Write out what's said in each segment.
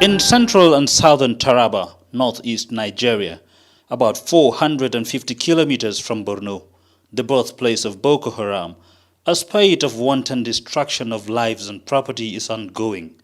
In central and southern Taraba, northeast Nigeria, about 450 kilometers from Borno, the birthplace of Boko Haram, a spate of wanton destruction of lives and property is ongoing.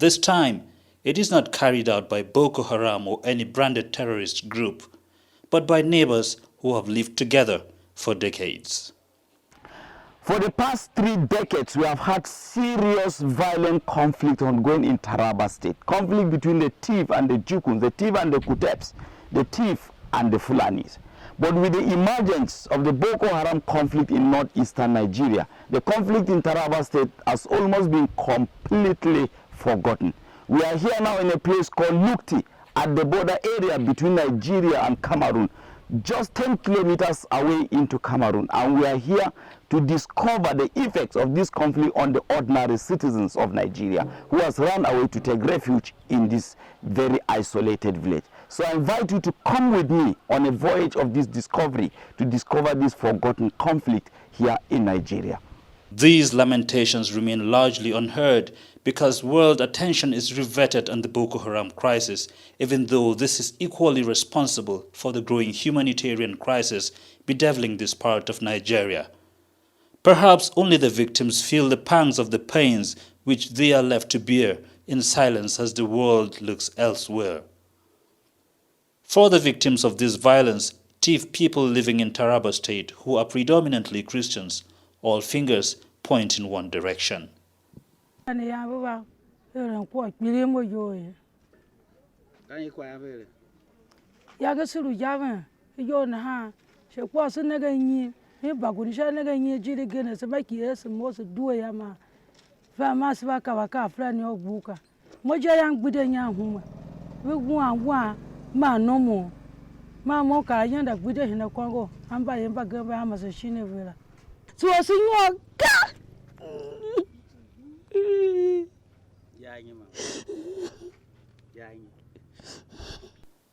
This time, it is not carried out by Boko Haram or any branded terrorist group, but by neighbors who have lived together for decades. For the past 3 decades, we have had serious violent conflict ongoing in Taraba State. Conflict between the Tiv and the Jukuns, the Tiv and the Kuteps, the Tiv and the Fulanis. But with the emergence of the Boko Haram conflict in northeastern Nigeria, the conflict in Taraba State has almost been completely forgotten. We are here now in a place called Lukti, at the border area between Nigeria and Cameroon, just 10 kilometers away into Cameroon, and we are here to discover the effects of this conflict on the ordinary citizens of Nigeria who has run away to take refuge in this very isolated village. So I invite you to come with me on a voyage of this discovery to discover this forgotten conflict here in Nigeria. These lamentations remain largely unheard because world attention is riveted on the Boko Haram crisis, even though this is equally responsible for the growing humanitarian crisis bedeviling this part of Nigeria. Perhaps only the victims feel the pangs of the pains which they are left to bear in silence as the world looks elsewhere. For the victims of this violence, Tiv people living in Taraba State who are predominantly Christians, all fingers point in one direction.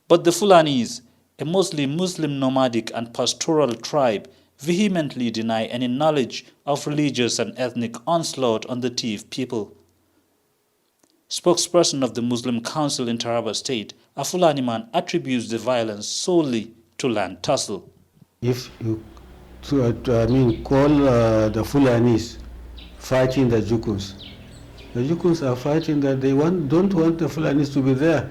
But the Fulanis, a mostly Muslim nomadic and pastoral tribe, vehemently deny any knowledge of religious and ethnic onslaught on the Tiv people. Spokesperson of the Muslim Council in Taraba State, a Fulani man, attributes the violence solely to land tussle. If you call the Fulanis fighting the Jukuns are fighting that they don't want the Fulanis to be there.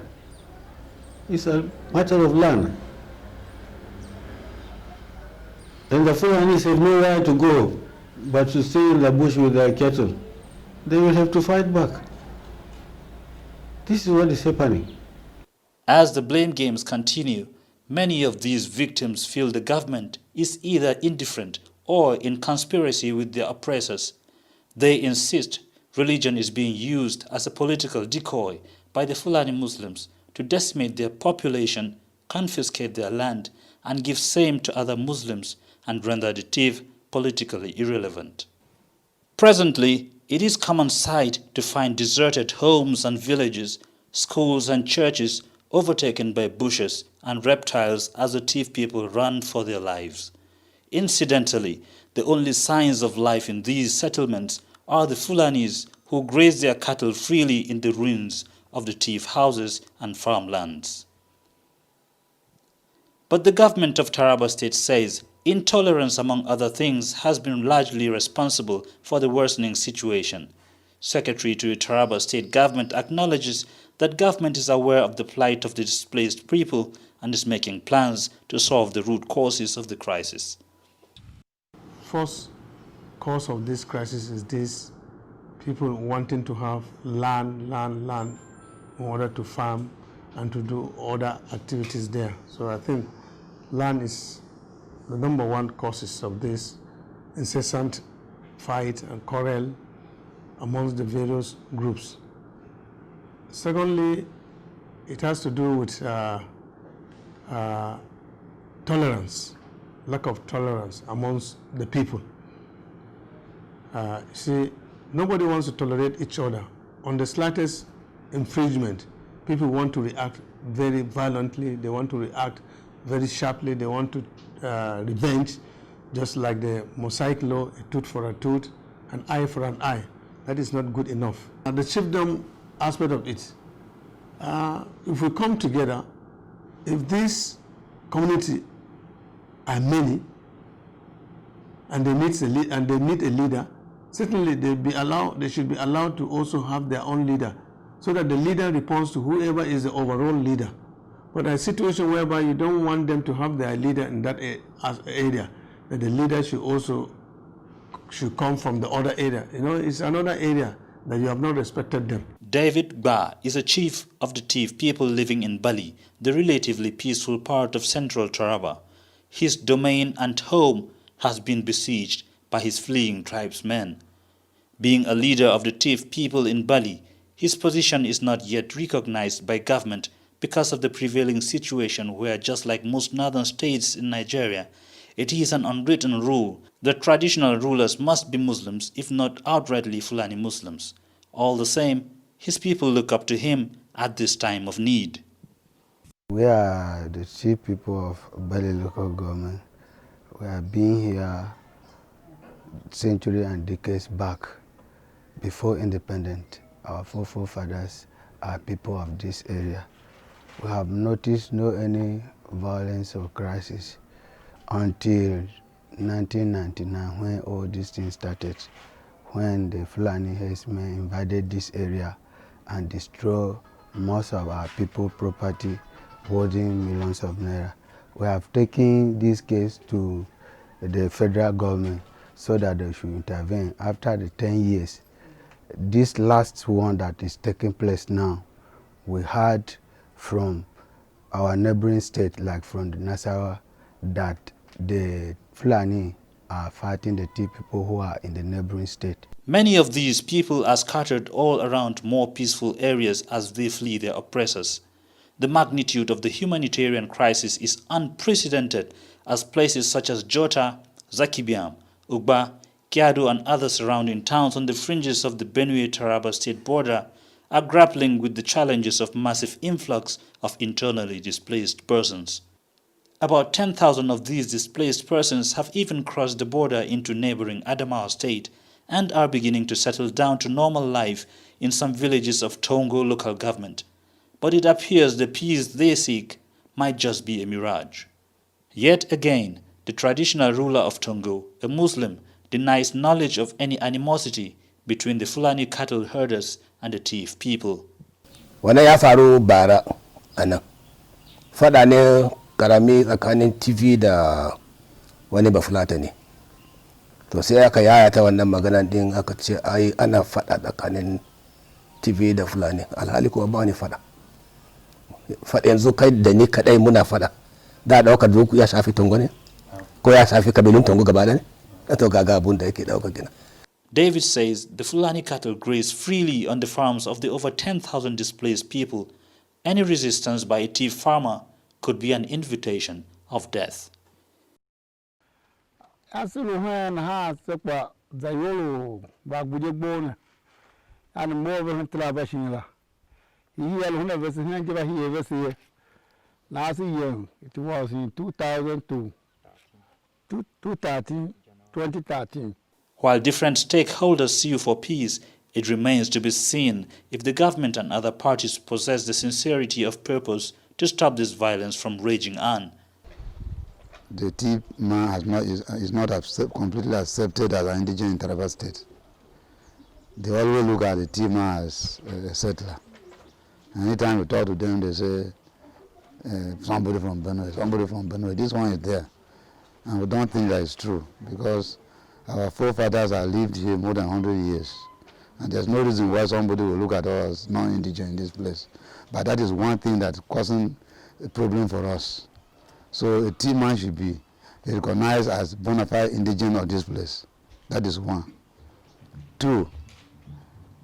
It's a matter of land. And the Fulanis have nowhere to go but to stay in the bush with their cattle. They will have to fight back. This is what is happening. As the blame games continue, many of these victims feel the government is either indifferent or in conspiracy with their oppressors. They insist religion is being used as a political decoy by the Fulani Muslims to decimate their population, confiscate their land, and give same to other Muslims and render the Tiv politically irrelevant. Presently, it is common sight to find deserted homes and villages, schools and churches overtaken by bushes and reptiles as the Tiv people run for their lives. Incidentally, the only signs of life in these settlements are the Fulanis who graze their cattle freely in the ruins of the Tiv houses and farmlands. But the government of Taraba State says intolerance, among other things, has been largely responsible for the worsening situation. Secretary to the Taraba State government acknowledges that government is aware of the plight of the displaced people and is making plans to solve the root causes of the crisis. First cause of this crisis is this people wanting to have land in order to farm and to do other activities there. So I think land is the number one causes of this incessant fight and quarrel amongst the various groups. Secondly, it has to do with tolerance, lack of tolerance amongst the people. See, nobody wants to tolerate each other. On the slightest infringement, people want to react very violently, they want to react very sharply, they want to revenge, just like the Mosaic law, a tooth for a tooth, an eye for an eye. That is not good enough. The chiefdom aspect of it, if we come together, if this community are many, and they need a leader, certainly they should be allowed to also have their own leader, so that the leader reports to whoever is the overall leader. But a situation whereby you don't want them to have their leader in that area, that the leader should come from the other area. You know, it's another area that you have not respected them. David Ba is a chief of the Tiv people living in Bali, the relatively peaceful part of central Taraba. His domain and home has been besieged by his fleeing tribesmen. Being a leader of the Tiv people in Bali, his position is not yet recognized by government because of the prevailing situation where, just like most northern states in Nigeria, it is an unwritten rule that traditional rulers must be Muslims, if not outrightly Fulani Muslims. All the same, his people look up to him at this time of need. We are the chief people of Bali local government. We have been here centuries and decades back. Before independence, our forefathers are people of this area. We have noticed no any violence or crisis until 1999, when all these things started, when the Fulani herdsmen invaded this area and destroyed most of our people's property, holding millions of naira. We have taken this case to the federal government so that they should intervene. After the 10 years, this last one that is taking place now, we heard from our neighboring state, like from the Nasarawa, that the Fulani are fighting the Tiv people who are in the neighboring state. Many of these people are scattered all around more peaceful areas as they flee their oppressors. The magnitude of the humanitarian crisis is unprecedented, as places such as Jota, Zakibiam, Ugba, Kiadu and other surrounding towns on the fringes of the Benue-Taraba state border are grappling with the challenges of massive influx of internally displaced persons. About 10,000 of these displaced persons have even crossed the border into neighboring Adamawa state and are beginning to settle down to normal life in some villages of Tongo local government. But it appears the peace they seek might just be a mirage. Yet again, the traditional ruler of Tongo, a Muslim, denies knowledge of any animosity between the Fulani cattle herders and the Tiv people. Wana ya faru bara anan. Fada ne karami tsakanin TV da wani bafulata ne. To sai aka yayata wannan magana din aka ce ai ana fada tsakanin TV da Fulani. Alhali kuma ba ni fada. Fada yanzu kai da ni kadai muna fada. Da dauka duk ya shafi Tongo ne? Ko ya shafi kabilun Tongo gaba da ne? To gaga abun da yake dauka kina. David says the Fulani cattle graze freely on the farms of the over 10,000 displaced people. Any resistance by a Tiv farmer could be an invitation of death. Asilu when ha sekwa zayolo baguje bona and more than trabashila. He alone was here was last year. It was in 2002, 2013. While different stakeholders sue for peace, it remains to be seen if the government and other parties possess the sincerity of purpose to stop this violence from raging on. The Tiv man is not completely accepted as an indigenous in Taraba state. They always look at the Tiv man as a settler. Anytime we talk to them, they say, somebody from Benue. This one is there. And we don't think that is true, because our forefathers have lived here more than 100 years. And there's no reason why somebody will look at us as non-indigenous in this place. But that is one thing that's causing a problem for us. So a Tiv man should be recognized as bona fide indigenous of this place. That is one. Two,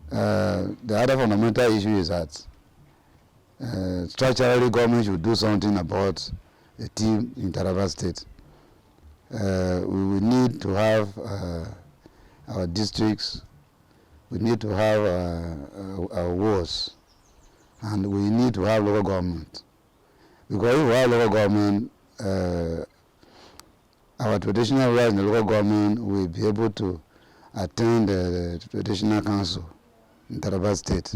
the other fundamental issue is that structurally government should do something about the Tiv in Taraba state. We will need to have our districts, we need to have our wards, and we need to have local government. Because if we have local government, our traditional rights in the local government will be able to attend the traditional council in Taraba state.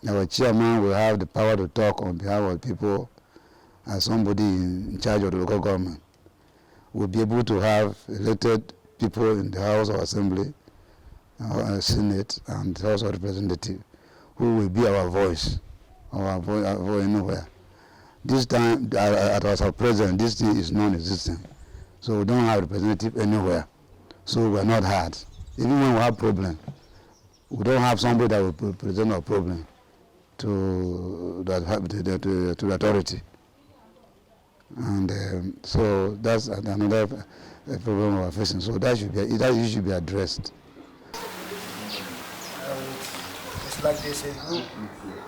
Our chairman will have the power to talk on behalf of people as somebody in charge of the local government. We'll be able to have elected people in the House of Assembly, Senate, and House of Representatives who will be our voice anywhere. This time, as our president, this thing is non-existent. So we don't have representative anywhere. So we're not hard. Even when we have problem, we don't have somebody that will present our problem to the authority. And so that's another problem we're facing. So that issue should be addressed. It's like there's a group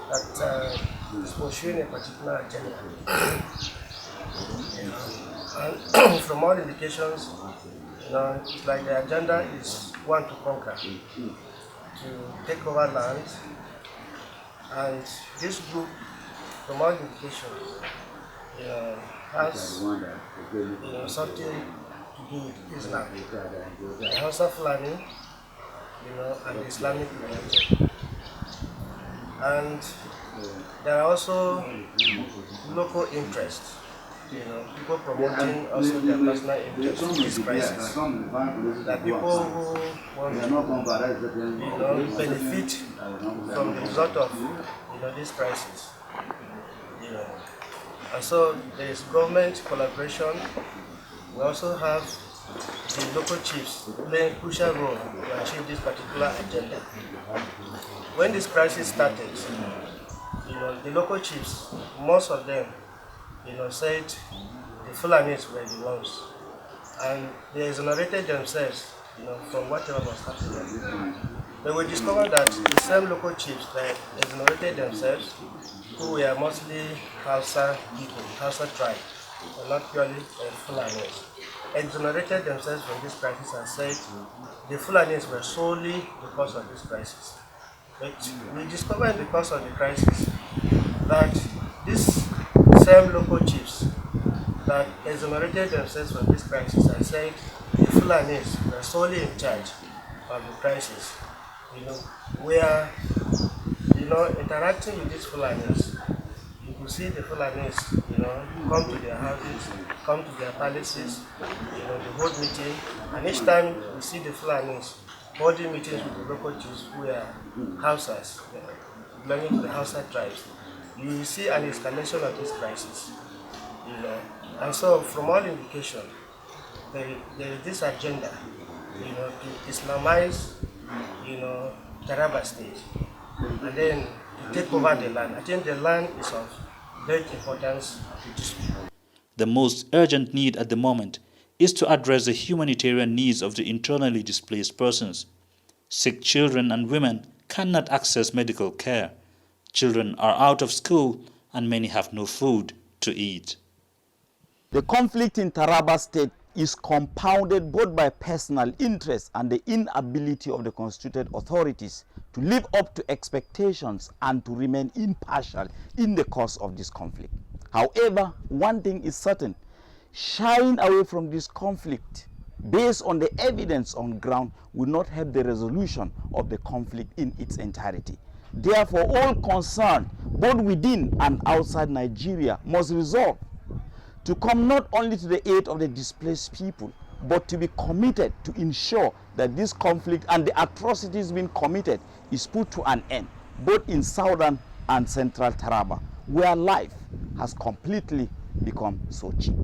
that is pursuing a particular agenda. And from all indications, it's like the agenda is one to conquer, to take over land. And this group, from all indications, has something to do with Islam, the Hausa Fulani, and the Islamic religion. And there are also local interests, people promoting also their personal interests in this crisis. There are people who want to benefit from the result of this crisis. And so there is government collaboration. We also have the local chiefs playing a crucial role to achieve this particular agenda. When this crisis started, the local chiefs, most of them, said the Fulanis were the ones, and they exonerated themselves, from whatever was happening. But we discovered that the same local chiefs that exonerated themselves, who were mostly Hausa people, Hausa tribe, and not purely Fulanis, exonerated themselves from this crisis and said the Fulanis were solely because of this crisis. But we discovered because of the crisis that these same local chiefs that exonerated themselves from this crisis and said the Fulanis were solely in charge of the crisis, we are interacting with these Fulanis. You could see the Fulanis, come to their houses, come to their palaces, they hold meeting, and each time we see the Fulanis holding meetings with the local chiefs who are Hausas, belonging to the Hausa tribes, you will see an escalation of this crisis, And so, from all indication, there is this agenda, to Islamize, TARABA state, and then to take over the land. I think the land is of great importance to this people. The most urgent need at the moment is to address the humanitarian needs of the internally displaced persons. Sick children and women cannot access medical care. Children are out of school and many have no food to eat. The conflict in Taraba State is compounded both by personal interest and the inability of the constituted authorities to live up to expectations and to remain impartial in the course of this conflict. However, one thing is certain: shying away from this conflict based on the evidence on ground will not help the resolution of the conflict in its entirety. Therefore, all concerned, both within and outside Nigeria, must resolve to come not only to the aid of the displaced people, but to be committed to ensure that this conflict and the atrocities being committed is put to an end, both in southern and central Taraba, where life has completely become so cheap.